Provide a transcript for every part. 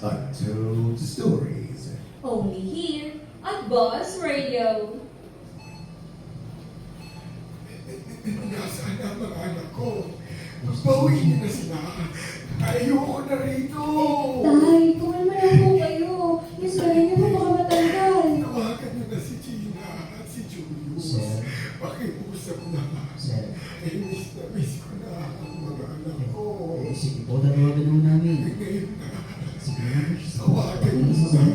Untold Stories. Only here at Boss Radio. Nasaan ang mga anak ko? Bawiin niyo na sila. Ayoko na rito. Tay, kumalma lang po kayo. Yung sabi niyo po baka matanggal. Tawagan niyo na si Gina at si Julius. Sir. Pakiusap na. Sir, Miss na miss ko na ang mga anak ko. sige po, tatawagan mo namin. Ngayon na. Sige naman. Tawagan niyo sa ang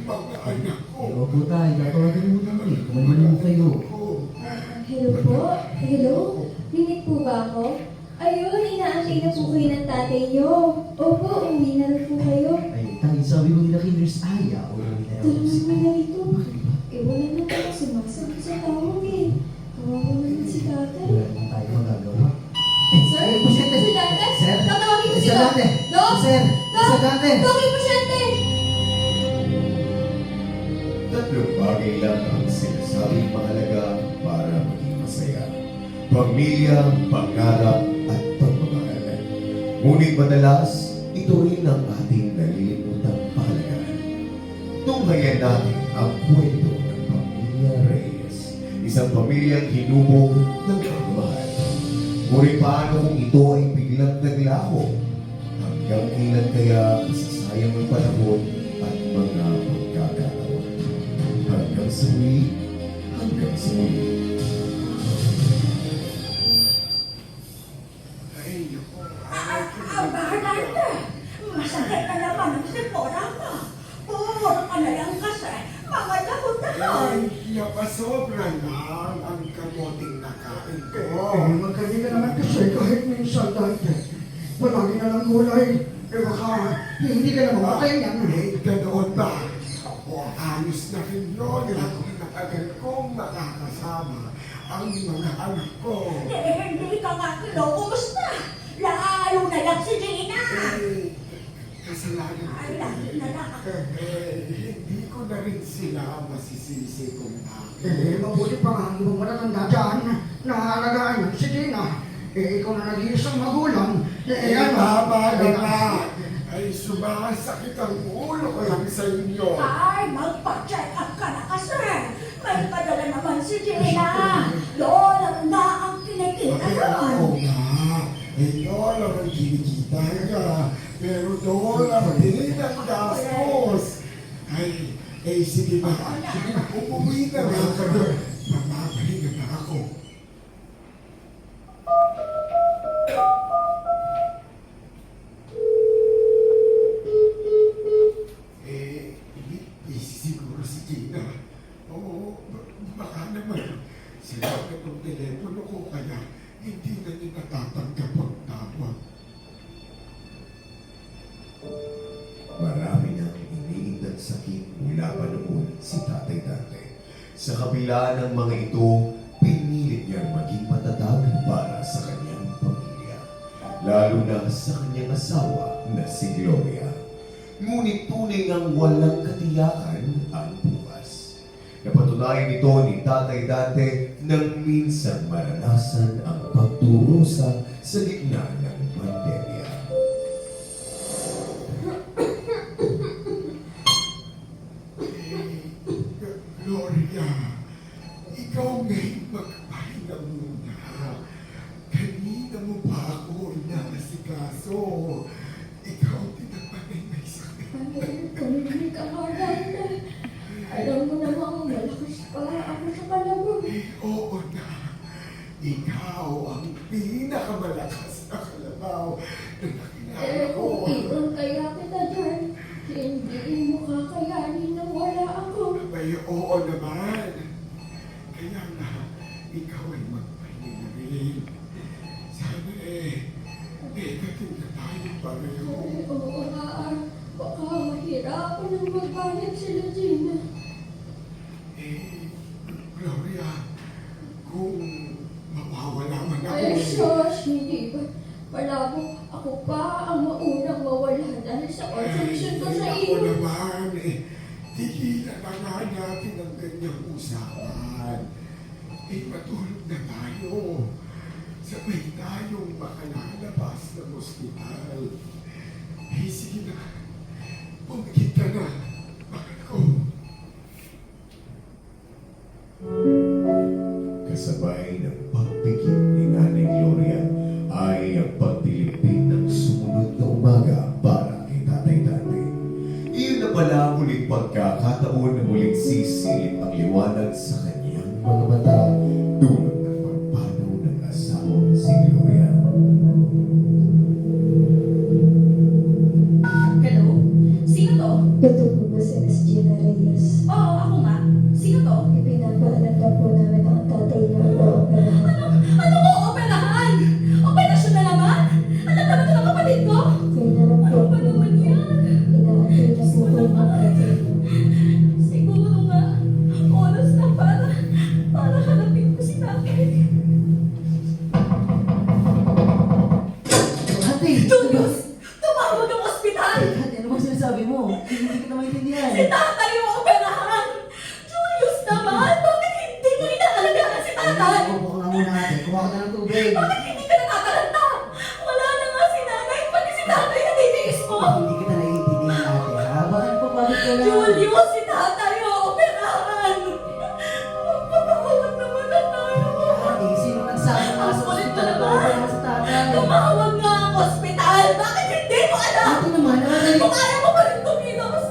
mga anak ko. Opo tayo, tatawagan mo namin. Kumalma lang kayo. Hello po? Hello? Rinig po ba ako? Ayun, inaantay na po kayo ng tatay niyo. Opo, uwi na rin po kayo. Ay, tayo, sabi mo nila kay Nurse Aya, o namin na Tulungan si mo na ito. Eh, wala na po sumasagot sa tawag eh. Kawawa naman si tatay. Wala naman tayo magagawa. Sir? Pasyente! Si tatay? Sir? Tatawagin ko si Sa Doc. dati! Doc? Sir! Doc? Sa dati! Doc, yung pasyente! Tatlong bagay lang ang sinasabing mahalaga para maging masaya. Pamilya, pangarap, at pagmamahal. Ngunit madalas, ito rin ang ating nalilimutang pahalagahan. Tunghayan natin ang kwento ng Pamilya Reyes. Isang pamilyang hinubog ng pagmamahal. Ngunit paano kung ito ay biglang naglaho? Hanggang kailan kaya masasayang ang panahon at mga pagkakataon? Hanggang sa muli, hanggang sa muli. Ay, ako. Baranda, masakit na naman ang sipora mo. Puro ka na lang kasi mga dahon-dahon. Ay, napasobra lang ang kamoting nakain ko. Magkali ka naman kasi kahit minsan dati. Palagi na lang gulay. Eh baka hindi ka na mamatay niyan. Eh, ganoon ba? Ako, ayos na rin yun. Ako natagal kong makakasama ang mga anak ko. Hindi ka nga kinukumusta. Lalo na lang si Gina. Eh, kasalanan Ay, ko. lalo na lang. Hindi ko na rin sila masisisi kung bakit. Eh mabuti pa nga ang matatanda dyan na alagaan yan si Tina. Eh ikaw na nag-iisang magulang. Eh, tama na. Ay, sumasakit ang ulo ko lang sa inyo. Ay, magpa-check up ka na kasi. May padala naman si Gina. Lola na ang kinikita Ay, doon. oo nga. Eh, Lola, may kinikita ka. Pero Lola, hindi ang gastos. Ay, sige ba? Sige na, umuwi na nga ka. Mamapahinga na ako. Busy siguro si Gina. Oo, baka naman. Sila ka ng telepono ko kaya hindi na niya natatanggap ang tawag. Marami nang iniindang sakit mula pa noon si Tatay Dante. Sa kabila ng mga ito, pinilit niyang maging matatag para sa kanyang pamilya. Lalo na sa kanyang asawa na si Gloria. Ngunit tunay ngang walang katiyakan ang bukas. Napatunayan ito ni Tatay Dante nang minsan maranasan ang pagdurusa sa gitna ng pandemya. Gloria, ikaw ngayon magpahinga muna. Kanina mo pa ako inaasikaso. Ikaw din ang panay may sakit. Kamilig ka Baranda. Alam mo namang malakas pa ako sa kalabog. Oo na. Ikaw ang pinakamalakas na kalabaw na nakilala ko. Kung iwan kaya kita dyan, hindi mo kakayanin na wala ako. Abay, oo naman. Kaya nga, ikaw ay magpahinga rin. Sana negative na tayo pareho. Oo nga, baka mahirapan ang magbayad sila Gina. Gloria, kung mawawala man ako. Ay, sus, hindi ba? Malabo, ako pa ang maunang mawala dahil sa consumption ko sa Ako iyo. naman, tigilan na nga natin ang ganyang usapan. Matulog na tayo. Sabay tayong makalalabas ng ospital. Sige na. pagkakataon na muling sisilip ang liwanag sa kanyang mga mata tulad ng pagpanaw ng asawang si Gloria. Hello? Sino to? Ito po ba si Miss Gina Reyes? Oo, ako nga. Sino to? Ipinapaalam na po namin ang tatay niya po operahan. Ano mo operahan? Operasyon na naman? Alam naman ito ng kapatid ko? Kaya na lang po Ano ba naman yan? inaantay na po kayo ng tatay niyo. Siguro nga, oras na para hanapin ko si tatay. Ate! Julius! Tumawag ang ospital! Ate, ano bang sinasabi mo? Hindi kita maintindihan. Si tatay yung operahan! Julius naman! Bakit hindi mo inaalagaan si tatay? Upo ka nga muna ate. Kuha ka na ng tubig. Bakit hindi ka natatalanta? Wala na nga si nanay, pati si tatay na titiis mo! Hindi kita naiintindihan ate ha. Bakit pa bakit ka lang? Julius, si tatay yung operahan! Magpatawad naman na tayo! Ate, sino nagsabi na Ang sa kulit mo ospital naman. ko para sa tatay? Tumawag nga ang ospital! Bakit hindi mo alam? Ate naman, nanay. Kung ayaw mo pa rin kumilos,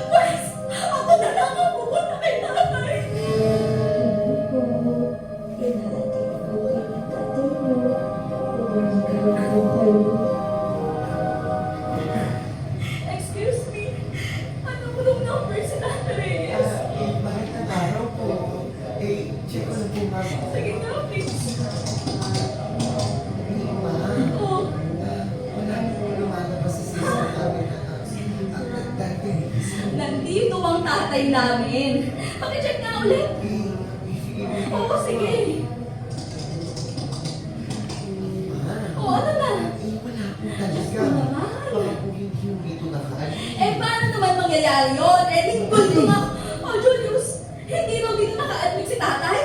pues, ako na lang ang pupunta kay nanay. Po, inaantay na po kayo ng tatay niyo. Umuwi ka lang po kayo. Excuse me, anong room number si Nanay Reyes? Bakit nataraw po? Check ko na po nga ba? Sige na, please. Hindi ma. Oh, Wala po lumalabas sa system namin. Dati. nandito ang tatay namin. Pakicheck nga ulit. Oo, sige. Oo, ano na? Wala po talaga. Naman. Baka po hindi ito nakaan. Eh, paano naman mangyayari yun? Eh, lingkod ko nga. Oh, Julius, hindi raw dito naka-admit si tatay.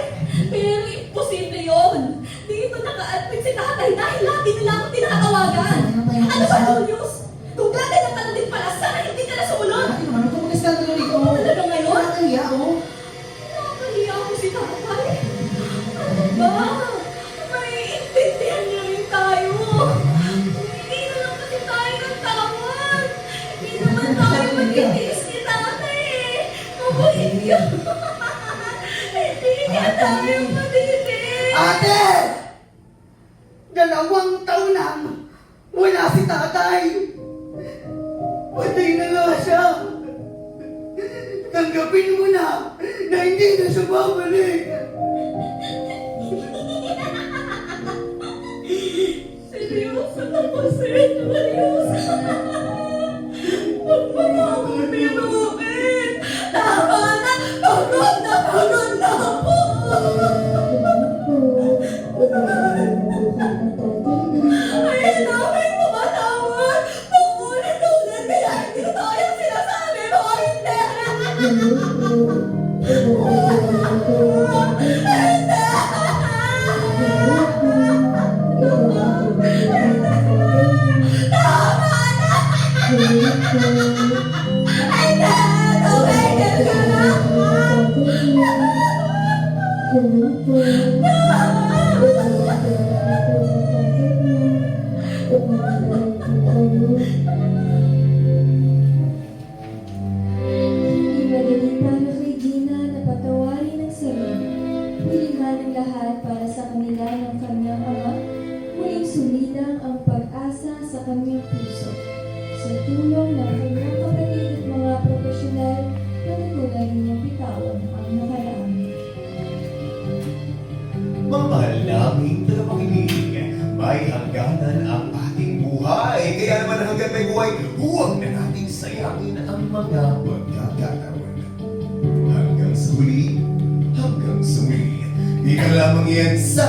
Pero imposible yun. Dito naka-admit si tatay dahil lagi nila ako tinatawagan. Ano ba, Julius? Kung gagay na ka na din pala, sana hindi ka nasulod. Ate naman, kung mag-eskandalo rito. Talaga ngayon? Nakakahiya ako. Nakakahiya ako si tatay. Ano ba? Maiintindihan niyo rin tayo. Hindi na lang kasi tayo ng tawad. Hindi naman tayo magtitiis ni tatay eh. Mabuhay ka. Hindi ka tayo matitiis. Ate! 2 taon nang wala si tatay. Patay na nga siya. Tanggapin mo na hindi na siya babalik. Seryoso na po, seryoso. Huwag mo na akong binukin. Tama na! Pagod na ako! Ayun namin tumatawag! Paulit-ulit kaya hindi totoo yung sinasabi mo! Hindi! Hindi! Tumigil ka na! Hindi madali para kay Gina na patawarin ang sarili. Hulihan ang lahat para sa kanila ng kanyang ama. Muling sumilang ang pag-asa sa kanyang puso. Sa tulong ng kanyang kapatid at mga profesional na nagulay niyang bitawan ang nakaraan. Mga mahal naming tagapakinig, may hangganan ang ating buhay. Kaya naman hanggang may buhay, huwag na nating sayangin ang mga pagkakataon. Hanggang sa huli, hanggang sa muli. Dito lamang yan sa